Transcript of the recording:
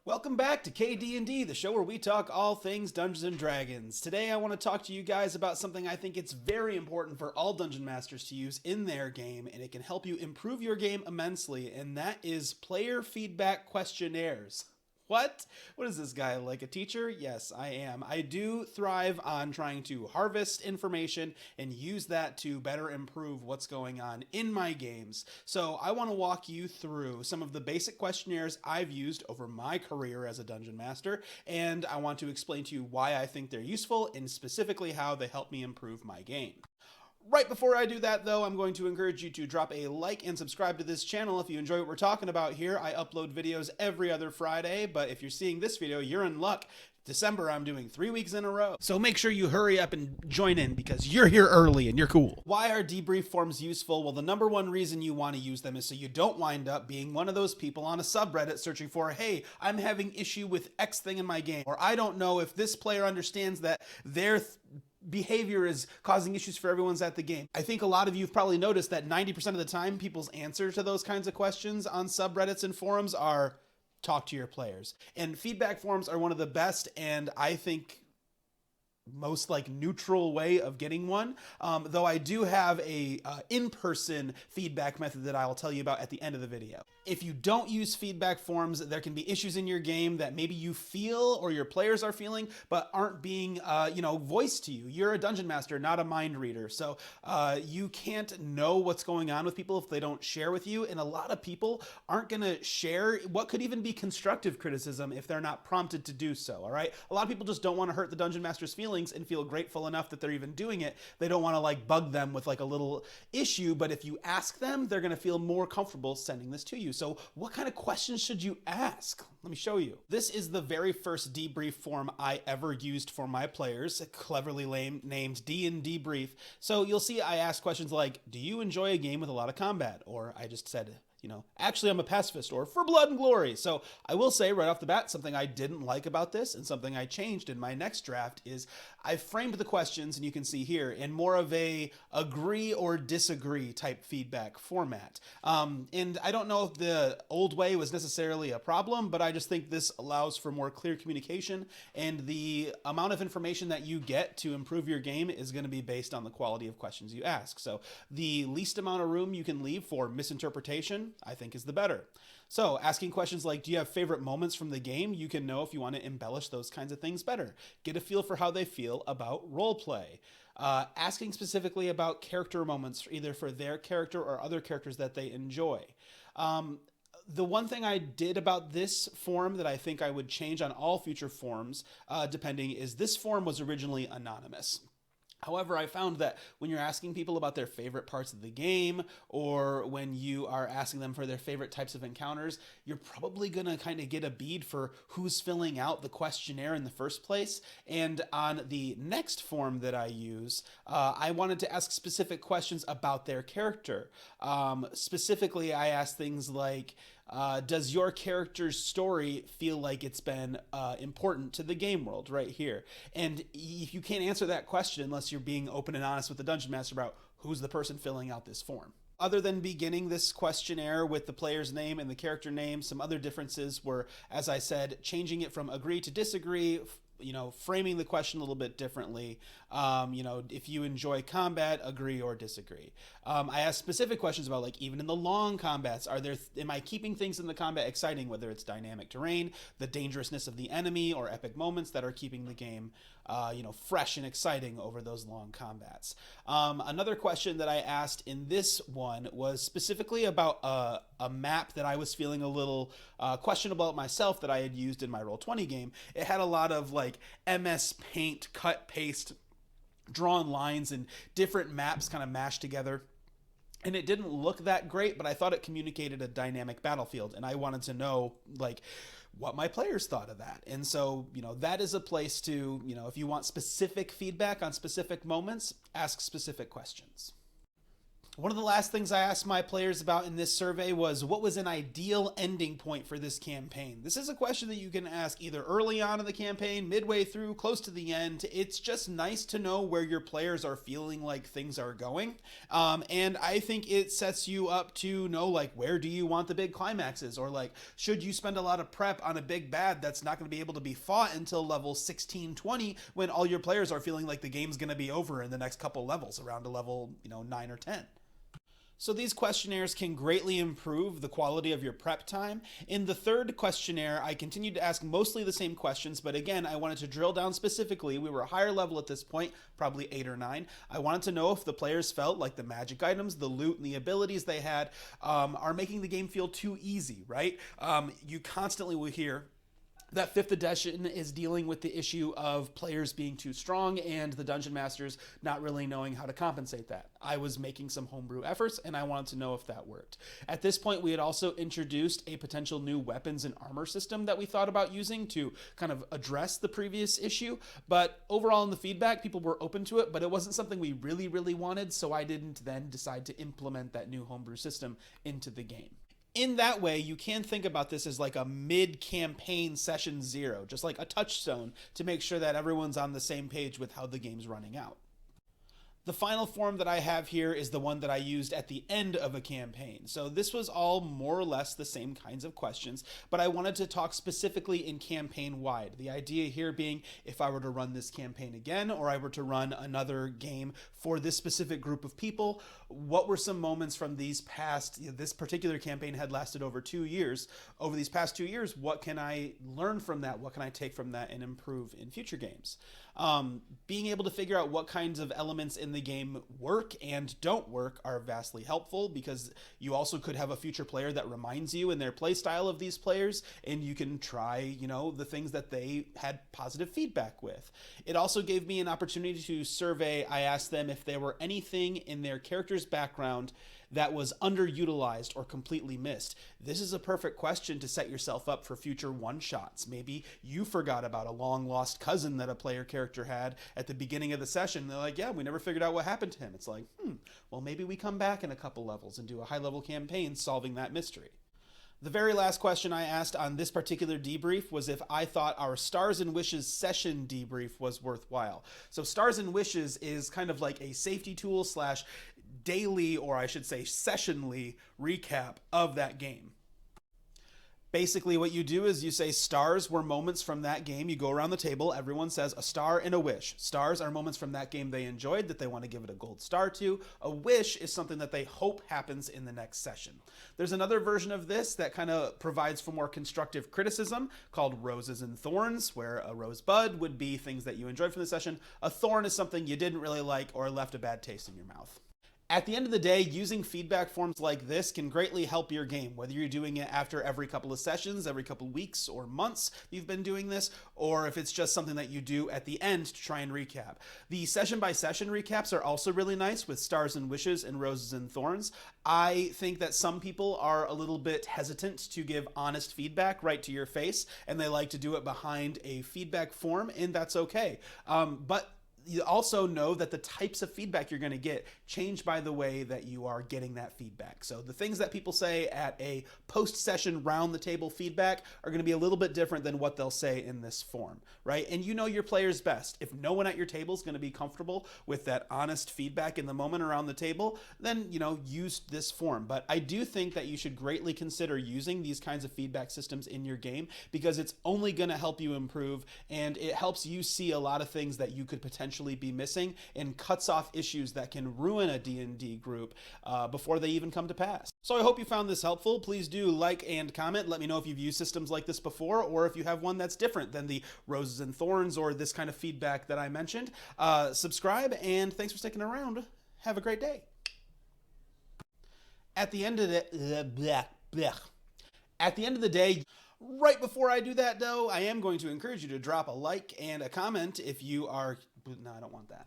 Welcome back to KD&D, the show where we talk all things Dungeons and Dragons. Today I want to talk to you guys about something I think it's very important for all Dungeon Masters to use in their game, and it can help you improve your game immensely, and that is player feedback questionnaires. What? What is this guy, like a teacher? Yes, I am. I do thrive on trying to harvest information and use that to better improve what's going on in my games. So I want to walk you through some of the basic questionnaires I've used over my career as a Dungeon Master, and I want to explain to you why I think they're useful and specifically how they help me improve my game. Right before I do that, though, I'm going to encourage you to drop a like and subscribe to this channel if you enjoy what we're talking about here. I upload videos every other Friday, but if you're seeing this video, you're in luck. December, I'm doing 3 weeks in a row. So make sure you hurry up and join in because you're here early and you're cool. Why are debrief forms useful? Well, the number one reason you want to use them is so you don't wind up being one of those people on a subreddit searching for, hey, I'm having issue with X thing in my game, or I don't know if this player understands that their behavior is causing issues for everyone's at the game. I think a lot of you have probably noticed that 90% of the time people's answer to those kinds of questions on subreddits and forums are talk to your players. And feedback forums are one of the best and I think most neutral way of getting one, though I do have a in-person feedback method that I'll tell you about at the end of the video. If you don't use feedback forms, there can be issues in your game that maybe you feel or your players are feeling but aren't being voiced to you. You're a dungeon master, not a mind reader, so you can't know what's going on with people if they don't share with you, and a lot of people aren't going to share what could even be constructive criticism if they're not prompted to do so. All right, a lot of people just don't want to hurt the dungeon master's feelings and feel grateful enough that they're even doing it. They don't want to bug them with a little issue, but if you ask them, they're going to feel more comfortable sending this to you. So what kind of questions should you ask? Let me show you. This is the very first debrief form I ever used for my players, cleverly named D&D Brief. So you'll see I ask questions like, do you enjoy a game with a lot of combat? Or I just said, actually I'm a pacifist, or for blood and glory. So I will say right off the bat, something I didn't like about this and something I changed in my next draft is I framed the questions, and you can see here, in more of a agree or disagree type feedback format. And I don't know if the old way was necessarily a problem, but I just think this allows for more clear communication, and the amount of information that you get to improve your game is going to be based on the quality of questions you ask. So the least amount of room you can leave for misinterpretation, I think, is the better. So asking questions like, do you have favorite moments from the game? You can know if you want to embellish those kinds of things better. Get a feel for how they feel about role play. Asking specifically about character moments, either for their character or other characters that they enjoy. The one thing I did about this form that I think I would change on all future forms, depending, is this form was originally anonymous. However, I found that when you're asking people about their favorite parts of the game, or when you are asking them for their favorite types of encounters, you're probably going to kind of get a bead for who's filling out the questionnaire in the first place. And on the next form that I use, I wanted to ask specific questions about their character. Specifically, I asked things like, does your character's story feel like it's been important to the game world right here? And if you can't answer that question unless you're being open and honest with the Dungeon Master about who's the person filling out this form. Other than beginning this questionnaire with the player's name and the character name, some other differences were, as I said, changing it from agree to disagree, framing the question a little bit differently. If you enjoy combat, agree or disagree. I asked specific questions about, even in the long combats, am I keeping things in the combat exciting, whether it's dynamic terrain, the dangerousness of the enemy, or epic moments that are keeping the game, fresh and exciting over those long combats. Another question that I asked in this one was specifically about a map that I was feeling a little questionable about myself that I had used in my Roll20 game. It had a lot of MS Paint, cut, paste, drawn lines and different maps kind of mashed together. And it didn't look that great, but I thought it communicated a dynamic battlefield, and I wanted to know what my players thought of that. And so, that is a place to, if you want specific feedback on specific moments, ask specific questions. One of the last things I asked my players about in this survey was what was an ideal ending point for this campaign? This is a question that you can ask either early on in the campaign, midway through, close to the end. It's just nice to know where your players are feeling like things are going. And I think it sets you up to know, like, where do you want the big climaxes? Or, like, should you spend a lot of prep on a big bad that's not going to be able to be fought until level 16, 20, when all your players are feeling like the game's going to be over in the next couple levels, around a level, 9 or 10. So these questionnaires can greatly improve the quality of your prep time. In the third questionnaire, I continued to ask mostly the same questions, but again, I wanted to drill down specifically. We were a higher level at this point, probably 8 or 9. I wanted to know if the players felt like the magic items, the loot, and the abilities they had are making the game feel too easy, right? You constantly will hear that 5th edition is dealing with the issue of players being too strong and the dungeon masters not really knowing how to compensate that. I was making some homebrew efforts and I wanted to know if that worked. At this point, we had also introduced a potential new weapons and armor system that we thought about using to kind of address the previous issue, but overall in the feedback, people were open to it, but it wasn't something we really wanted, so I didn't then decide to implement that new homebrew system into the game. In that way, you can think about this as like a mid-campaign session 0, just like a touchstone to make sure that everyone's on the same page with how the game's running out. The final form that I have here is the one that I used at the end of a campaign. So this was all more or less the same kinds of questions, but I wanted to talk specifically in campaign-wide. The idea here being if I were to run this campaign again, or I were to run another game for this specific group of people, what were some moments from these past, this particular campaign had lasted over 2 years. Over these past 2 years, what can I learn from that? What can I take from that and improve in future games? Being able to figure out what kinds of elements in the game work and don't work are vastly helpful, because you also could have a future player that reminds you in their play style of these players, and you can try, the things that they had positive feedback with. It also gave me an opportunity to survey. I asked them if there were anything in their character's background that was underutilized or completely missed. This is a perfect question to set yourself up for future one-shots. Maybe you forgot about a long-lost cousin that a player character had at the beginning of the session. They're like, yeah, we never figured out what happened to him. It's like, well, maybe we come back in a couple levels and do a high-level campaign solving that mystery. The very last question I asked on this particular debrief was if I thought our Stars and Wishes session debrief was worthwhile. So Stars and Wishes is kind of like a safety tool slash daily, or I should say sessionally, recap of that game. Basically what you do is you say stars were moments from that game. You go around the table, everyone says a star and a wish. Stars are moments from that game they enjoyed that they want to give it a gold star to. A wish is something that they hope happens in the next session. There's another version of this that kind of provides for more constructive criticism called Roses and Thorns, where a rosebud would be things that you enjoyed from the session. A thorn is something you didn't really like or left a bad taste in your mouth. At the end of the day, using feedback forms like this can greatly help your game, whether you're doing it after every couple of sessions, every couple of weeks or months you've been doing this, or if it's just something that you do at the end to try and recap. The session-by-session recaps are also really nice with Stars and Wishes and Roses and Thorns. I think that some people are a little bit hesitant to give honest feedback right to your face, and they like to do it behind a feedback form, and that's okay. But you also know that the types of feedback you're going to get change by the way that you are getting that feedback. So the things that people say at a post-session round the table feedback are going to be a little bit different than what they'll say in this form, right? And you know your players best. If no one at your table is going to be comfortable with that honest feedback in the moment around the table, then, use this form. But I do think that you should greatly consider using these kinds of feedback systems in your game, because it's only going to help you improve, and it helps you see a lot of things that you could potentially be missing, and cuts off issues that can ruin a D&D group before they even come to pass. So I hope you found this helpful. Please do like and comment. Let me know if you've used systems like this before, or if you have one that's different than the Roses and Thorns or this kind of feedback that I mentioned. Subscribe, and thanks for sticking around. Have a great day. At the end of the day, right before I do that, though, I am going to encourage you to drop a like and a comment if you are... No, I don't want that.